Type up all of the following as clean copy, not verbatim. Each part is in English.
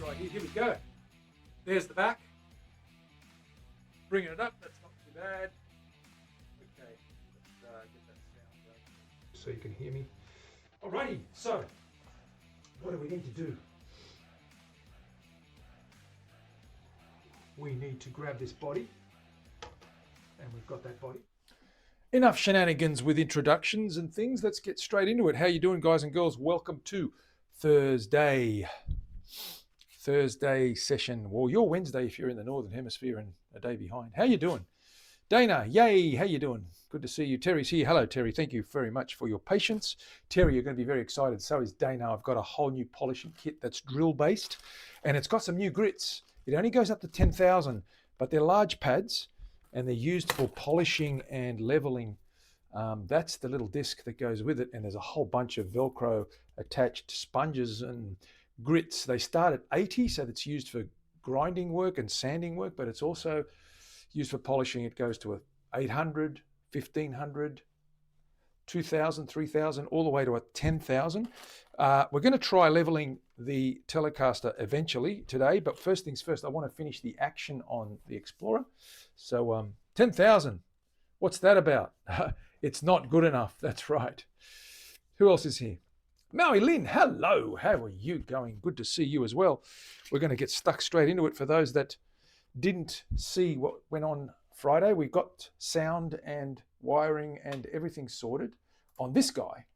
right here. Here we go. There's the back. Bringing it up. That's not too bad. Okay, let's get that sound going so you can hear me. Alrighty, so what do we need to do? We need to grab this body, and we've got that body. Enough shenanigans with introductions and things. Let's get straight into it. How you doing, guys and girls? Welcome to Thursday session. Well, you're Wednesday if you're in the Northern Hemisphere and a day behind. How you doing? Dana, yay, how you doing? Good to see you. Terry's here. Hello, Terry. Thank you very much for your patience. Terry, you're going to be very excited. So is Dana. I've got a whole new polishing kit that's drill-based, and it's got some new grits. It only goes up to 10,000, but they're large pads, and they're used for polishing and leveling. That's the little disc that goes with it, and there's a whole bunch of Velcro attached sponges and grits. They start at 80, so that's used for grinding work and sanding work, but it's also used for polishing. It goes to 800, 1500, 2000, 3000, all the way to 10,000. We're going to try leveling the Telecaster eventually today, but first things first, I want to finish the action on the Explorer. So 10,000, what's that about? It's not good enough, that's right. Who else is here? Maui Lynn, hello, how are you going? Good to see you as well. We're going to get stuck straight into it. For those that didn't see what went on Friday, we got sound and wiring and everything sorted on this guy.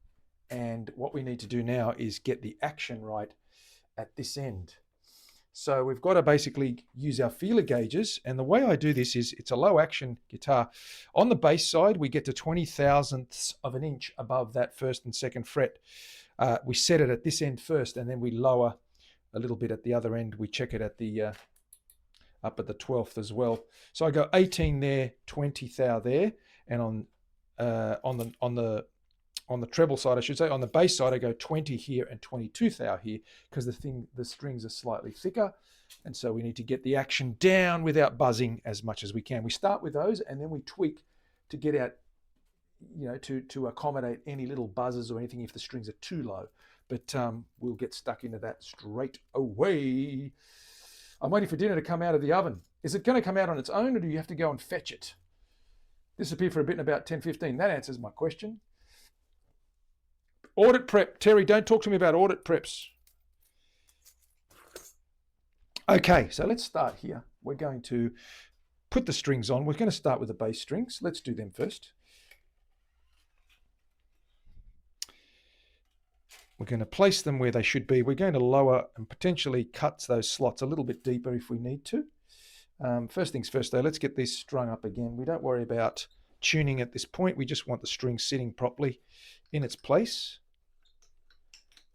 And what we need to do now is get the action right at this end. So we've got to basically use our feeler gauges. And the way I do this is it's a low action guitar. On the bass side, we get to 20 thousandths of an inch above that first and second fret. We set it at this end first, and then we lower a little bit at the other end. We check it at the up at the 12th as well. So I go 18 there, 20 thou there, and on the treble side, I should say, on the bass side, I go 20 here and 22 thou here, because the strings are slightly thicker, and so we need to get the action down without buzzing as much as we can. We start with those, and then we tweak to get out, to accommodate any little buzzes or anything if the strings are too low. But we'll get stuck into that straight away. I'm waiting for dinner to come out of the oven. Is it going to come out on its own, or do you have to go and fetch it? Disappear for a bit in about 10:15. That answers my question. Audit prep. Terry, don't talk to me about audit preps. Okay, so let's start here. We're going to put the strings on. We're going to start with the bass strings. Let's do them first. We're going to place them where they should be. We're going to lower and potentially cut those slots a little bit deeper if we need to. First things first, though, let's get these strung up again. We don't worry about tuning at this point. We just want the string sitting properly in its place.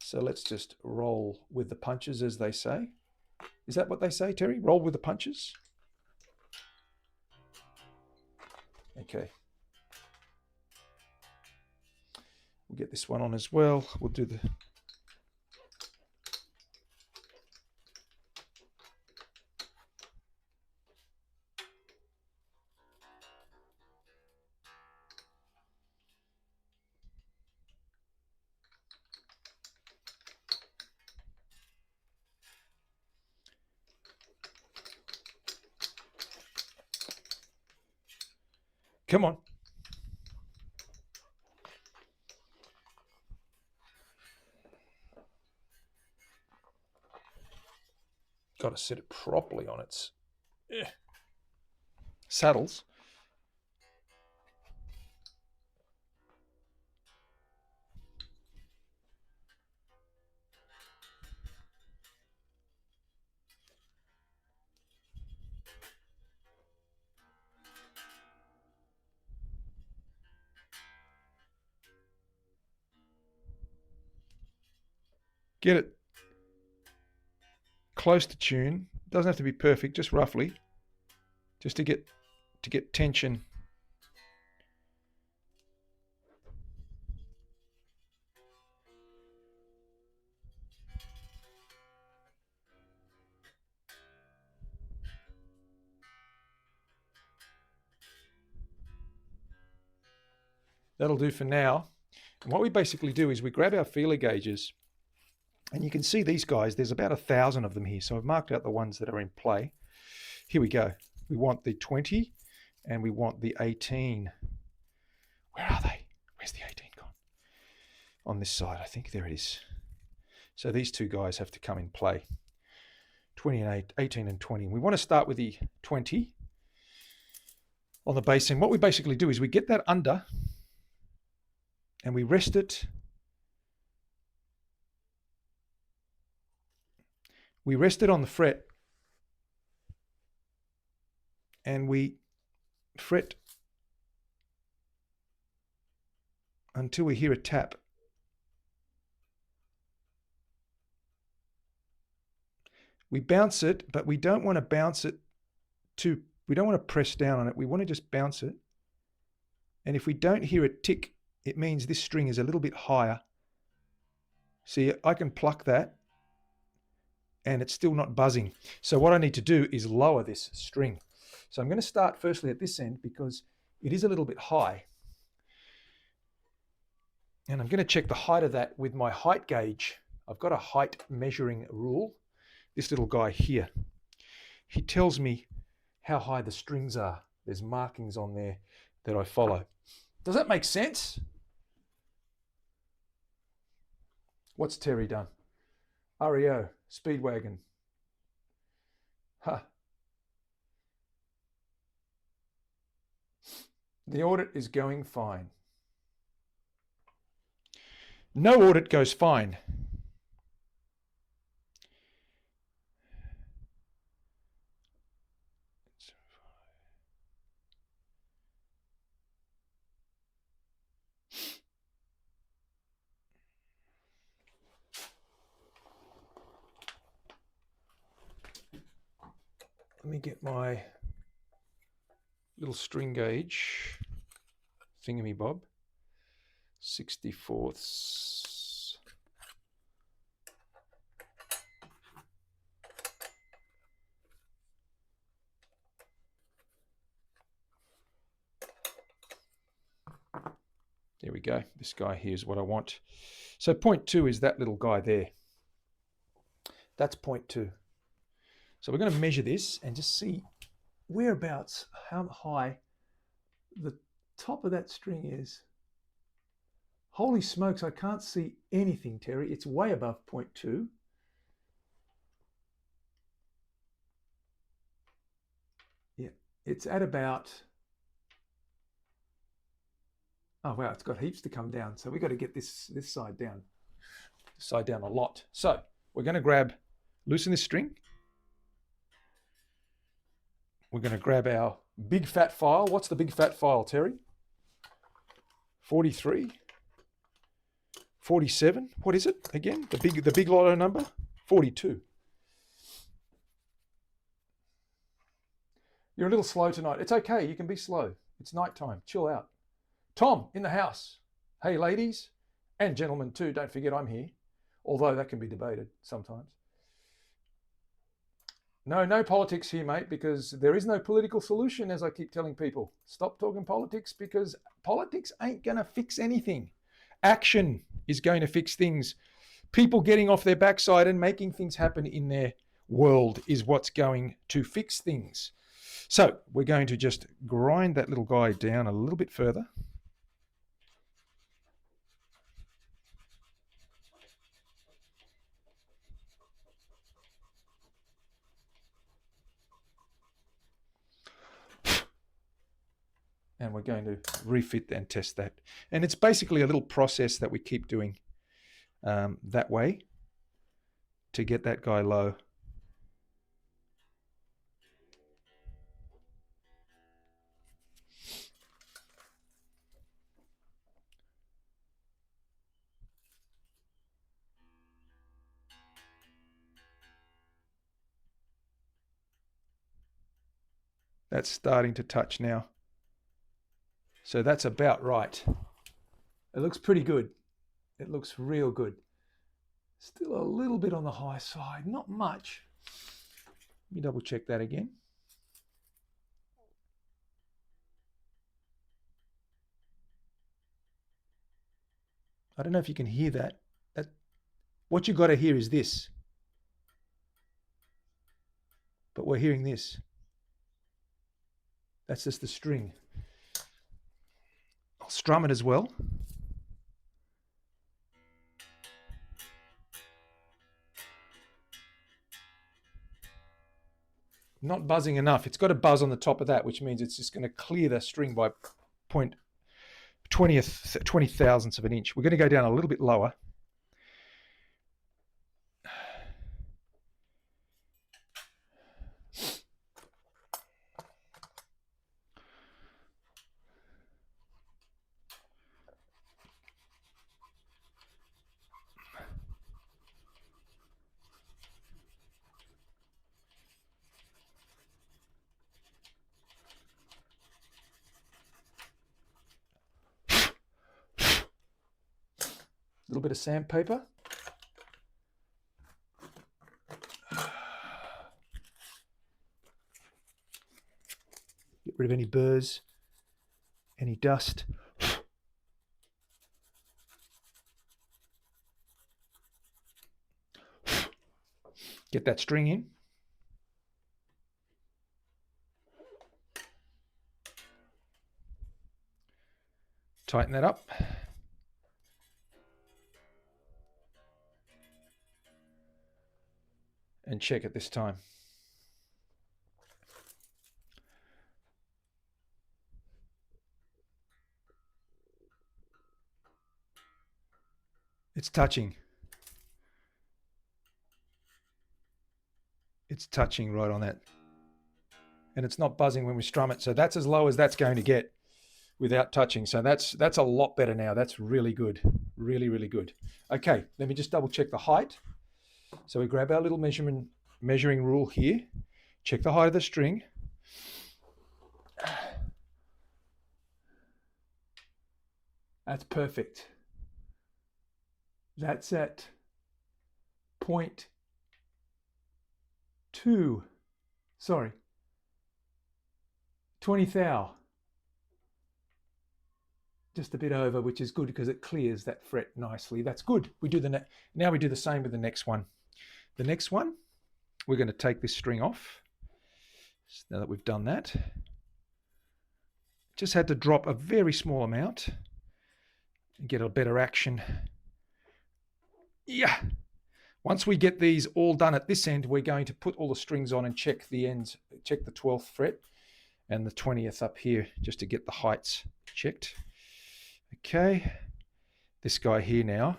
So let's just roll with the punches, as they say. Is that what they say, Terry? Roll with the punches? Okay. We'll get this one on as well. We'll do the... Come on. Got to set it properly on its saddles. Get it close to tune. Doesn't have to be perfect, just roughly, just to get tension. That'll do for now. And what we basically do is we grab our feeler gauges And you can see these guys, there's about 1,000 of them here. So I've marked out the ones that are in play. Here we go. We want the 20 and we want the 18. Where are they? Where's the 18 gone? On this side, I think. There it is. So these two guys have to come in play. 20 and 18 and 20. We want to start with the 20 on the bass. And what we basically do is we get that under and we rest it. We rest it on the fret and we fret until we hear a tap. We bounce it, but we don't want to bounce it we don't want to press down on it. We want to just bounce it. And if we don't hear a tick, it means this string is a little bit higher. See, I can pluck that and it's still not buzzing. So what I need to do is lower this string. So I'm going to start firstly at this end because it is a little bit high. And I'm going to check the height of that with my height gauge. I've got a height measuring rule. This little guy here, he tells me how high the strings are. There's markings on there that I follow. Does that make sense? What's Terry done? REO, Speedwagon. Huh. The audit is going fine. No audit goes fine. Let me get my little string gauge thingamy-bob. 64ths. There we go. This guy here is what I want. So 0.2 is that little guy there. That's 0.2. So we're going to measure this and just see whereabouts, how high the top of that string is. Holy smokes, I can't see anything, Terry. It's way above 0.2. Yeah, it's at about... Oh, wow, it's got heaps to come down. So we've got to get this side down. This side down a lot. So we're going to loosen this string. We're going to grab our big fat file. What's the big fat file, Terry? 43, 47. What is it again? The big lotto number? 42. You're a little slow tonight. It's okay. You can be slow. It's nighttime. Chill out. Tom in the house. Hey, ladies and gentlemen too. Don't forget I'm here. Although that can be debated sometimes. No politics here, mate, because there is no political solution, as I keep telling people. Stop talking politics because politics ain't going to fix anything. Action is going to fix things. People getting off their backside and making things happen in their world is what's going to fix things. So we're going to just grind that little guy down a little bit further. And we're going to refit and test that. And it's basically a little process that we keep doing that way to get that guy low. That's starting to touch now. So that's about right. It looks pretty good. It looks real good. Still a little bit on the high side, not much. Let me double check that again. I don't know if you can hear that. What you got to hear is this. But we're hearing this. That's just the string. I'll strum it as well. Not buzzing enough. It's got a buzz on the top of that, which means it's just going to clear the string by 20 thousandths of an inch. We're going to go down a little bit lower. A little bit of sandpaper. Get rid of any burrs, any dust. Get that string in. Tighten that up. And check it this time. It's touching. It's touching right on that. And it's not buzzing when we strum it. So that's as low as that's going to get without touching. So that's a lot better now. That's really good. Really, really good. Okay, let me just double check the height. So we grab our little measuring rule here, check the height of the string. That's perfect. That's at 0.2, sorry, 20 thou. Just a bit over, which is good because it clears that fret nicely. That's good. Now we do the same with the next one. The next one, we're going to take this string off. Now that we've done that, just had to drop a very small amount and get a better action. Yeah. Once we get these all done at this end, we're going to put all the strings on and check the ends, check the 12th fret and the 20th up here just to get the heights checked. Okay, this guy here now.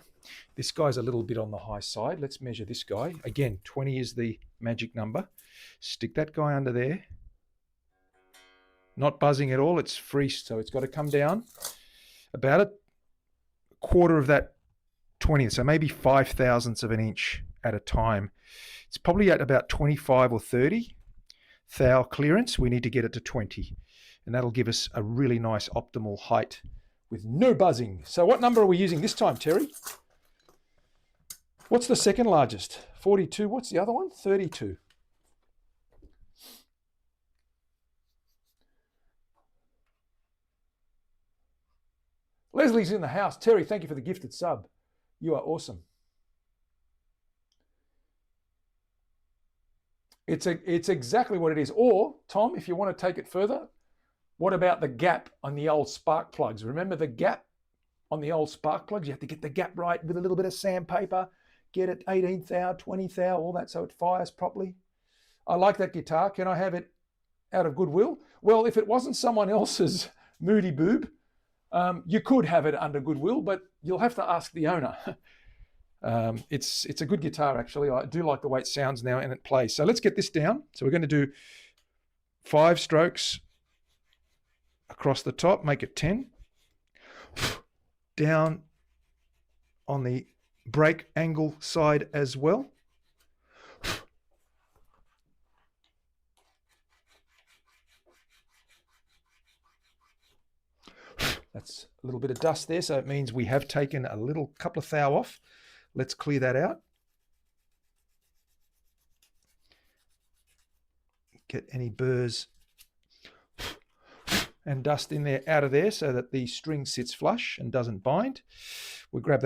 This guy's a little bit on the high side. Let's measure this guy. Again, 20 is the magic number. Stick that guy under there. Not buzzing at all. It's free, so it's got to come down about a quarter of that 20th, so maybe 5 thousandths of an inch at a time. It's probably at about 25 or 30 thou clearance. We need to get it to 20, and that'll give us a really nice optimal height with no buzzing. So what number are we using this time, Terry? What's the second largest? 42. What's the other one? 32. Leslie's in the house. Terry, thank you for the gifted sub. You are awesome. It's exactly what it is. Or, Tom, if you want to take it further, what about the gap on the old spark plugs? Remember the gap on the old spark plugs? You have to get the gap right with a little bit of sandpaper, get it 18 thou, 20 thou, all that so it fires properly. I like that guitar. Can I have it out of goodwill? Well, if it wasn't someone else's moody boob, you could have it under goodwill, but you'll have to ask the owner. It's a good guitar, actually. I do like the way it sounds now and it plays. So let's get this down. So we're going to do 5 strokes across the top, make it 10. Down on the break angle side as well. That's a little bit of dust there, so it means we have taken a little couple of thou off. Let's clear that out. Get any burrs and dust in there, out of there, so that the string sits flush and doesn't bind. We'll grab that